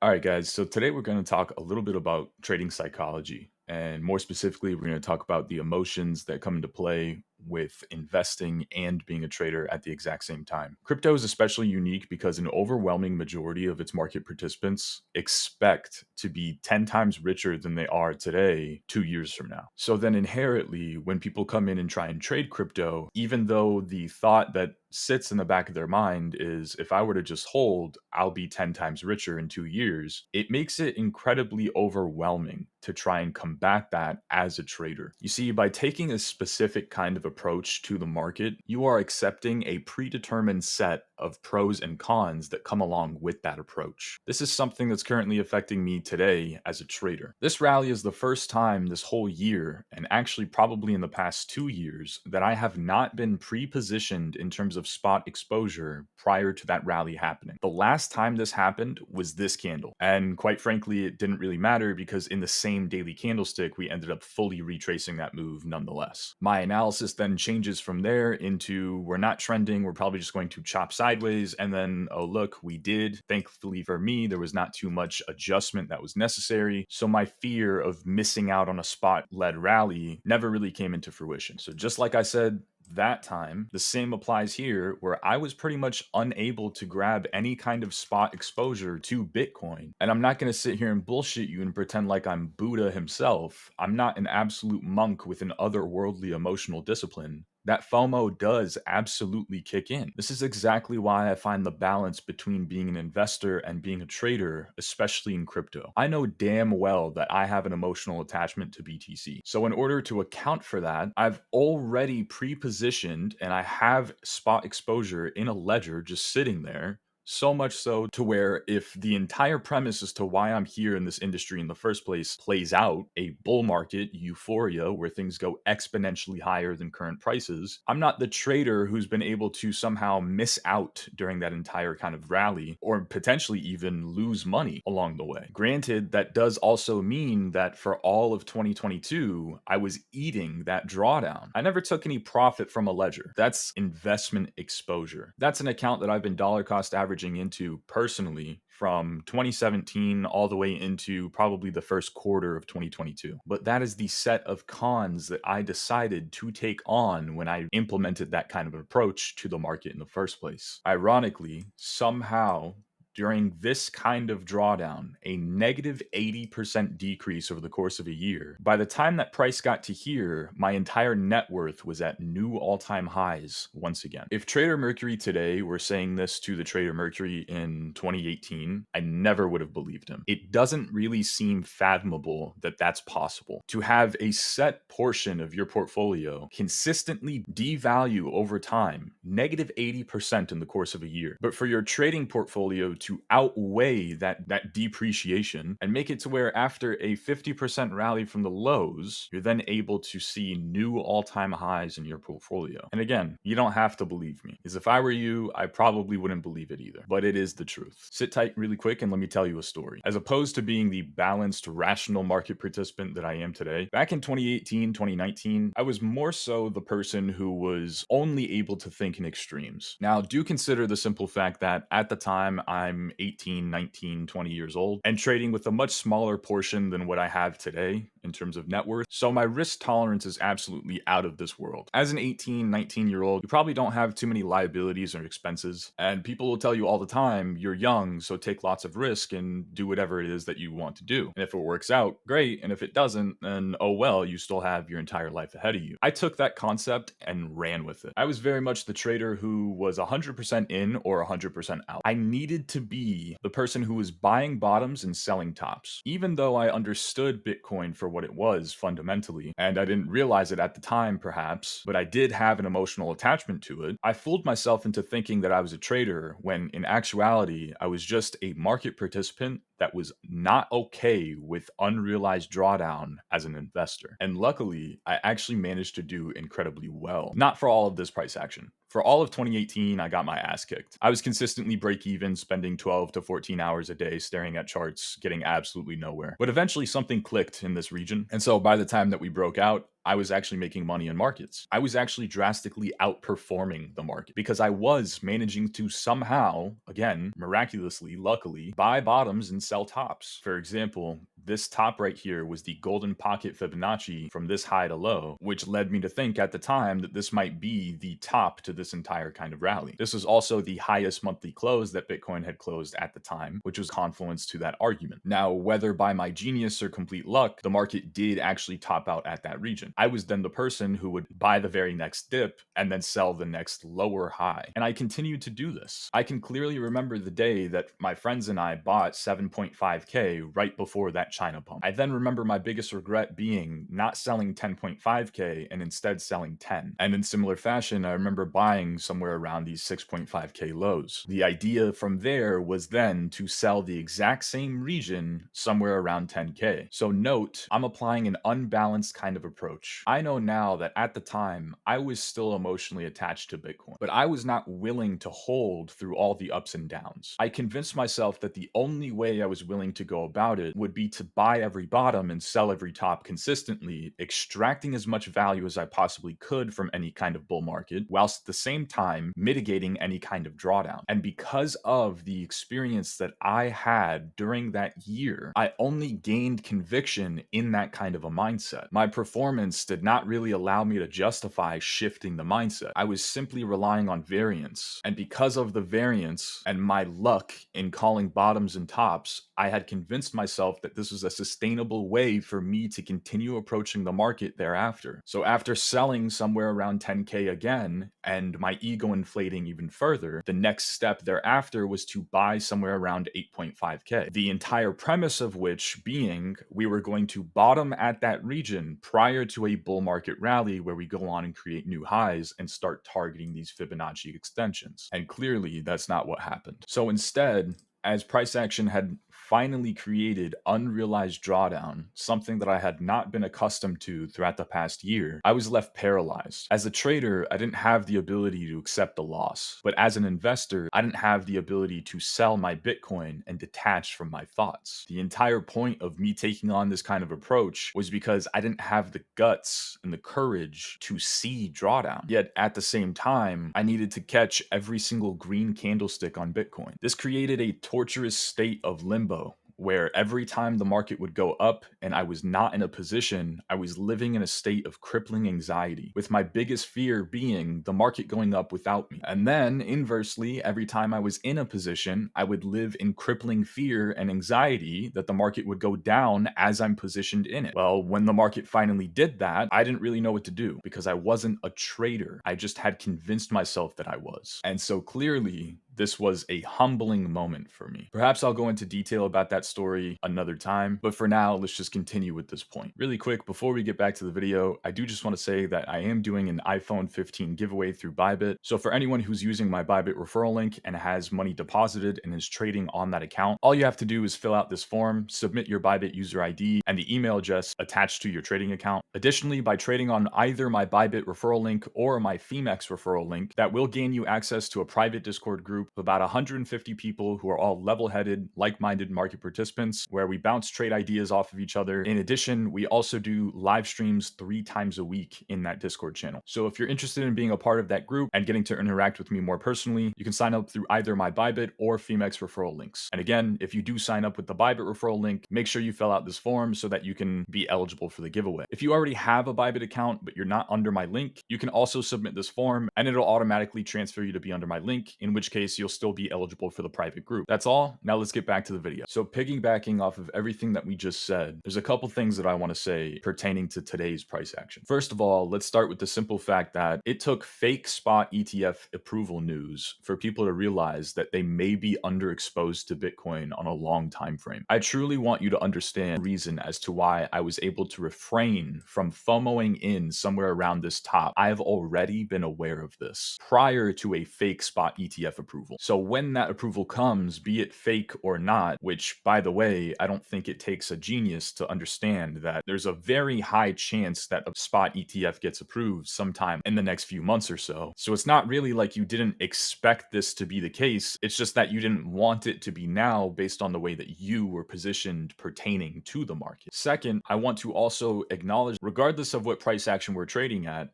All right, guys. So today we're going to talk a little bit about trading psychology. And more specifically, we're going to talk about the emotions that come into play with investing and being a trader at the exact same time. Crypto is especially unique because an overwhelming majority of its market participants expect to be 10 times richer than they are today 2 years from now. So then inherently, when people come in and try and trade crypto, even though the thought that sits in the back of their mind is if I were to just hold, I'll be 10 times richer in 2 years, it makes it incredibly overwhelming to try and combat that as a trader. You see, by taking a specific kind of approach to the market, you are accepting a predetermined set of pros and cons that come along with that approach. This is something that's currently affecting me today as a trader. This rally is the first time this whole year, and actually probably in the past 2 years, that I have not been pre-positioned in terms of spot exposure prior to that rally happening. The last time this happened was this candle. And quite frankly, it didn't really matter because in the same daily candlestick, we ended up fully retracing that move nonetheless. My analysis then changes from there into we're not trending, we're probably just going to chop sideways. And then, oh, look, we did. Thankfully for me, there was not too much adjustment that was necessary. So my fear of missing out on a spot led rally never really came into fruition. So just like I said, that time, the same applies here, where I was pretty much unable to grab any kind of spot exposure to Bitcoin. And I'm not going to sit here and bullshit you and pretend like I'm Buddha himself. I'm not an absolute monk with an otherworldly emotional discipline. That FOMO does absolutely kick in. This is exactly why I find the balance between being an investor and being a trader, especially in crypto. I know damn well that I have an emotional attachment to BTC. So in order to account for that, I've already pre-positioned and I have spot exposure in a ledger just sitting there. So much so to where if the entire premise as to why I'm here in this industry in the first place plays out, a bull market euphoria where things go exponentially higher than current prices, I'm not the trader who's been able to somehow miss out during that entire kind of rally or potentially even lose money along the way. Granted, that does also mean that for all of 2022, I was eating that drawdown. I never took any profit from a ledger. That's investment exposure. That's an account that I've been dollar cost averaging into personally from 2017 all the way into probably the first quarter of 2022. But that is the set of cons that I decided to take on when I implemented that kind of approach to the market in the first place. Ironically, somehow, during this kind of drawdown, a negative 80% decrease over the course of a year, by the time that price got to here, my entire net worth was at new all-time highs once again. If Trader Mercury today were saying this to the Trader Mercury in 2018, I never would have believed him. It doesn't really seem fathomable that that's possible. To have a set portion of your portfolio consistently devalue over time, negative 80% in the course of a year, but for your trading portfolio to outweigh that depreciation and make it to where after a 50% rally from the lows, you're then able to see new all-time highs in your portfolio. And again, you don't have to believe me, because if I were you, I probably wouldn't believe it either, but it is the truth. Sit tight really quick and let me tell you a story. As opposed to being the balanced, rational market participant that I am today, back in 2018, 2019, I was more so the person who was only able to think in extremes. Now, do consider the simple fact that at the time, I'm 18, 19, 20 years old and trading with a much smaller portion than what I have today in terms of net worth. So my risk tolerance is absolutely out of this world. As an 18, 19-year-old, you probably don't have too many liabilities or expenses. And people will tell you all the time, you're young, so take lots of risk and do whatever it is that you want to do. And if it works out, great. And if it doesn't, then oh well, you still have your entire life ahead of you. I took that concept and ran with it. I was very much the trader who was 100% in or 100% out. I needed to be the person who was buying bottoms and selling tops. Even though I understood Bitcoin for what it was fundamentally, and I didn't realize it at the time perhaps, but I did have an emotional attachment to it, I fooled myself into thinking that I was a trader when in actuality, I was just a market participant that was not okay with unrealized drawdown as an investor. And luckily, I actually managed to do incredibly well. Not for all of this price action. For all of 2018, I got my ass kicked. I was consistently break even, spending 12 to 14 hours a day staring at charts, getting absolutely nowhere. But eventually something clicked in this region. And so by the time that we broke out, I was actually making money in markets. I was actually drastically outperforming the market because I was managing to somehow, again, miraculously, luckily, buy bottoms and sell tops. For example, this top right here was the golden pocket Fibonacci from this high to low, which led me to think at the time that this might be the top to this entire kind of rally. This was also the highest monthly close that Bitcoin had closed at the time, which was confluence to that argument. Now, whether by my genius or complete luck, the market did actually top out at that region. I was then the person who would buy the very next dip and then sell the next lower high. And I continued to do this. I can clearly remember the day that my friends and I bought 7.5K right before that China pump. I then remember my biggest regret being not selling 10.5K and instead selling 10. And in similar fashion, I remember buying somewhere around these 6.5K lows. The idea from there was then to sell the exact same region somewhere around 10K. So note, I'm applying an unbalanced kind of approach. I know now that at the time, I was still emotionally attached to Bitcoin, but I was not willing to hold through all the ups and downs. I convinced myself that the only way I was willing to go about it would be to buy every bottom and sell every top consistently, extracting as much value as I possibly could from any kind of bull market, whilst at the same time mitigating any kind of drawdown. And because of the experience that I had during that year, I only gained conviction in that kind of a mindset. My performance did not really allow me to justify shifting the mindset. I was simply relying on variance. And because of the variance and my luck in calling bottoms and tops, I had convinced myself that this was a sustainable way for me to continue approaching the market thereafter. So after selling somewhere around 10K again and my ego inflating even further, the next step thereafter was to buy somewhere around 8.5K. The entire premise of which being we were going to bottom at that region prior to a bull market rally where we go on and create new highs and start targeting these Fibonacci extensions. And clearly that's not what happened. So instead, as price action had finally created unrealized drawdown, something that I had not been accustomed to throughout the past year, I was left paralyzed. As a trader, I didn't have the ability to accept the loss, but as an investor, I didn't have the ability to sell my Bitcoin and detach from my thoughts. The entire point of me taking on this kind of approach was because I didn't have the guts and the courage to see drawdown. Yet at the same time, I needed to catch every single green candlestick on Bitcoin. This created a torturous state of limbo where every time the market would go up and I was not in a position, I was living in a state of crippling anxiety, with my biggest fear being the market going up without me. And then inversely, every time I was in a position, I would live in crippling fear and anxiety that the market would go down as I'm positioned in it. Well, when the market finally did that, I didn't really know what to do because I wasn't a trader. I just had convinced myself that I was. And so clearly, this was a humbling moment for me. Perhaps I'll go into detail about that story another time, but for now, let's just continue with this point. Really quick, before we get back to the video, I do just want to say that I am doing an iPhone 15 giveaway through Bybit. So for anyone who's using my Bybit referral link and has money deposited and is trading on that account, all you have to do is fill out this form, submit your Bybit user ID and the email address attached to your trading account. Additionally, by trading on either my Bybit referral link or my Femex referral link, that will gain you access to a private Discord group of about 150 people who are all level-headed, like-minded market participants, where we bounce trade ideas off of each other. In addition, we also do live streams 3 times a week in that Discord channel. So if you're interested in being a part of that group and getting to interact with me more personally, you can sign up through either my Bybit or Femex referral links. And again, if you do sign up with the Bybit referral link, make sure you fill out this form so that you can be eligible for the giveaway. If you already have a Bybit account, but you're not under my link, you can also submit this form and it'll automatically transfer you to be under my link, in which case you'll still be eligible for the private group. That's all. Now let's get back to the video. So piggybacking off of everything that we just said, there's a couple things that I want to say pertaining to today's price action. First of all, let's start with the simple fact that it took fake spot ETF approval news for people to realize that they may be underexposed to Bitcoin on a long time frame. I truly want you to understand the reason as to why I was able to refrain from FOMOing in somewhere around this top. I've already been aware of this prior to a fake spot ETF approval. approval. So when that approval comes, be it fake or not, which by the way, I don't think it takes a genius to understand that there's a very high chance that a spot ETF gets approved sometime in the next few months or so. So it's not really like you didn't expect this to be the case. It's just that you didn't want it to be now based on the way that you were positioned pertaining to the market. Second, I want to also acknowledge, regardless of what price action we're trading at,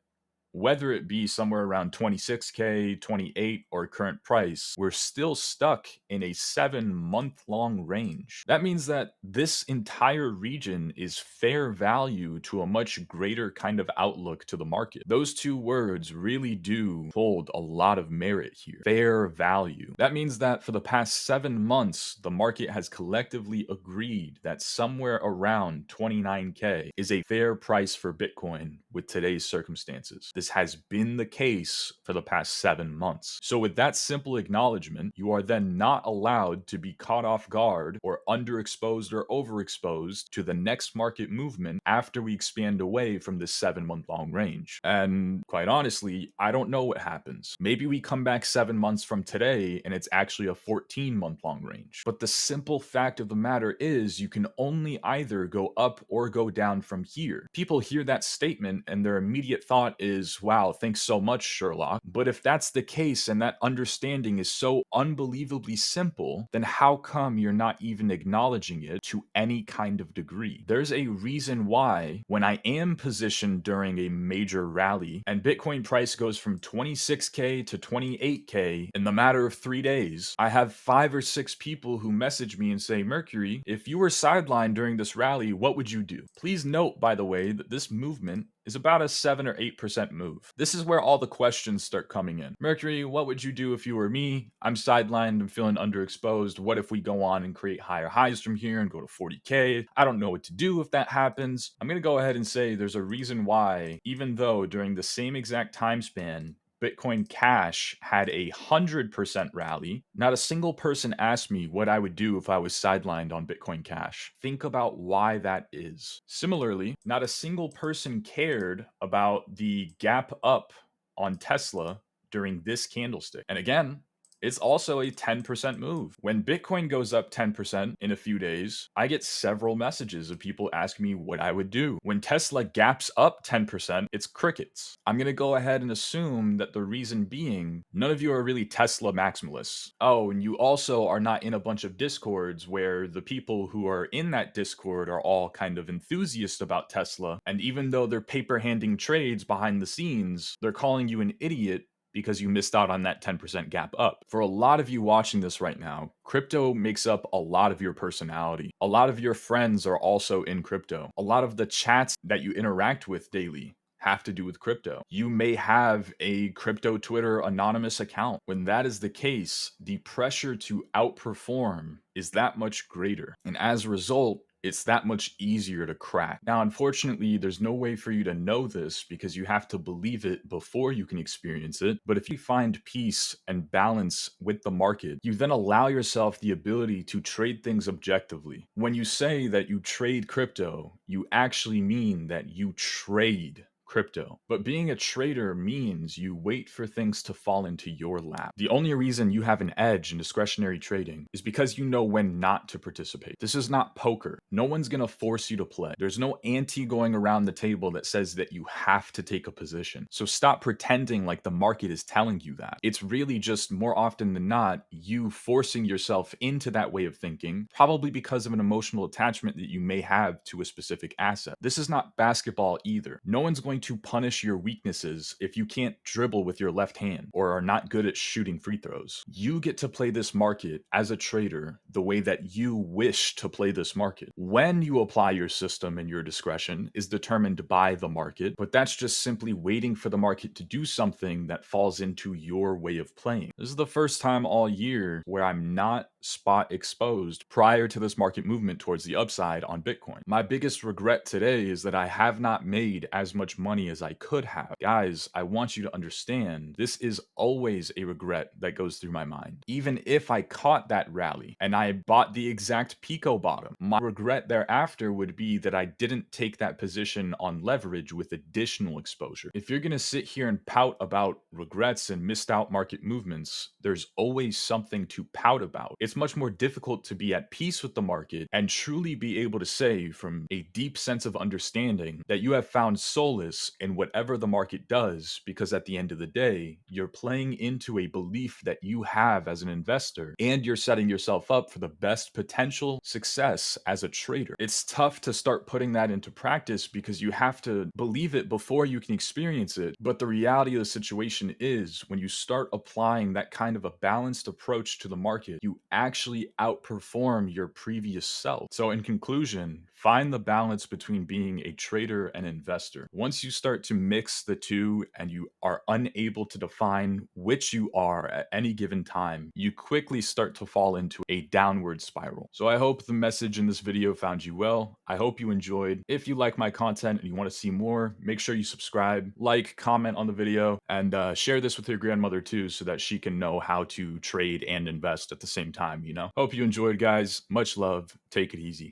whether it be somewhere around 26K, 28, or current price, we're still stuck in a 7-month long range. That means that this entire region is fair value to a much greater kind of outlook to the market. Those two words really do hold a lot of merit here. Fair value. That means that for the past 7 months, the market has collectively agreed that somewhere around 29K is a fair price for Bitcoin with today's circumstances. This has been the case for the past 7 months. So with that simple acknowledgement, you are then not allowed to be caught off guard or underexposed or overexposed to the next market movement after we expand away from this 7-month long range. And quite honestly, I don't know what happens. Maybe we come back 7 months from today and it's actually a 14-month long range. But the simple fact of the matter is you can only either go up or go down from here. People hear that statement and their immediate thought is, wow, thanks so much, Sherlock. But if that's the case and that understanding is so unbelievably simple, then how come you're not even acknowledging it to any kind of degree? There's a reason why when I am positioned during a major rally and Bitcoin price goes from 26K to 28K in the matter of 3 days, I have 5 or 6 people who message me and say, Mercury, if you were sidelined during this rally, what would you do? Please note, by the way, that this movement is about a 7 or 8% move. This is where all the questions start coming in. Mercury, what would you do if you were me? I'm sidelined and feeling underexposed. What if we go on and create higher highs from here and go to 40K? I don't know what to do if that happens. I'm going to go ahead and say there's a reason why, even though during the same exact time span, Bitcoin Cash had a 100% rally. Not a single person asked me what I would do if I was sidelined on Bitcoin Cash. Think about why that is. Similarly, not a single person cared about the gap up on Tesla during this candlestick. And again, it's also a 10% move. When Bitcoin goes up 10% in a few days, I get several messages of people asking me what I would do. When Tesla gaps up 10%, it's crickets. I'm going to go ahead and assume that the reason being, none of you are really Tesla maximalists. Oh, and you also are not in a bunch of discords where the people who are in that discord are all kind of enthusiasts about Tesla. And even though they're paper handing trades behind the scenes, they're calling you an idiot because you missed out on that 10% gap up. For a lot of you watching this right now, crypto makes up a lot of your personality. A lot of your friends are also in crypto. A lot of the chats that you interact with daily have to do with crypto. You may have a crypto Twitter anonymous account. When that is the case, the pressure to outperform is that much greater. And as a result, it's that much easier to crack. Now, unfortunately, there's no way for you to know this because you have to believe it before you can experience it. But if you find peace and balance with the market, you then allow yourself the ability to trade things objectively. When you say that you trade crypto, you actually mean that you trade crypto. But being a trader means you wait for things to fall into your lap. The only reason you have an edge in discretionary trading is because you know when not to participate. This is not poker. No one's going to force you to play. There's no ante going around the table that says that you have to take a position. So stop pretending like the market is telling you that. It's really just more often than not, you forcing yourself into that way of thinking, probably because of an emotional attachment that you may have to a specific asset. This is not basketball either. No one's going to punish your weaknesses if you can't dribble with your left hand or are not good at shooting free throws. You get to play this market as a trader the way that you wish to play this market. When you apply your system and your discretion is determined by the market, but that's just simply waiting for the market to do something that falls into your way of playing. This is the first time all year where I'm not spot exposed prior to this market movement towards the upside on Bitcoin. My biggest regret today is that I have not made as much money as I could have. Guys, I want you to understand this is always a regret that goes through my mind. Even if I caught that rally and I bought the exact Pico bottom, my regret thereafter would be that I didn't take that position on leverage with additional exposure. If you're going to sit here and pout about regrets and missed out market movements, there's always something to pout about. It's much more difficult to be at peace with the market and truly be able to say from a deep sense of understanding that you have found solace in whatever the market does, because at the end of the day, you're playing into a belief that you have as an investor and you're setting yourself up for the best potential success as a trader. It's tough to start putting that into practice because you have to believe it before you can experience it. But the reality of the situation is when you start applying that kind of a balanced approach to the market, you actually outperform your previous self. So in conclusion, find the balance between being a trader and investor. Once you start to mix the two and you are unable to define which you are at any given time, you quickly start to fall into a downward spiral. So I hope the message in this video found you well. I hope you enjoyed. If you like my content and you want to see more, make sure you subscribe, like, comment on the video, and share this with your grandmother too so that she can know how to trade and invest at the same time, you know? Hope you enjoyed, guys. Much love. Take it easy.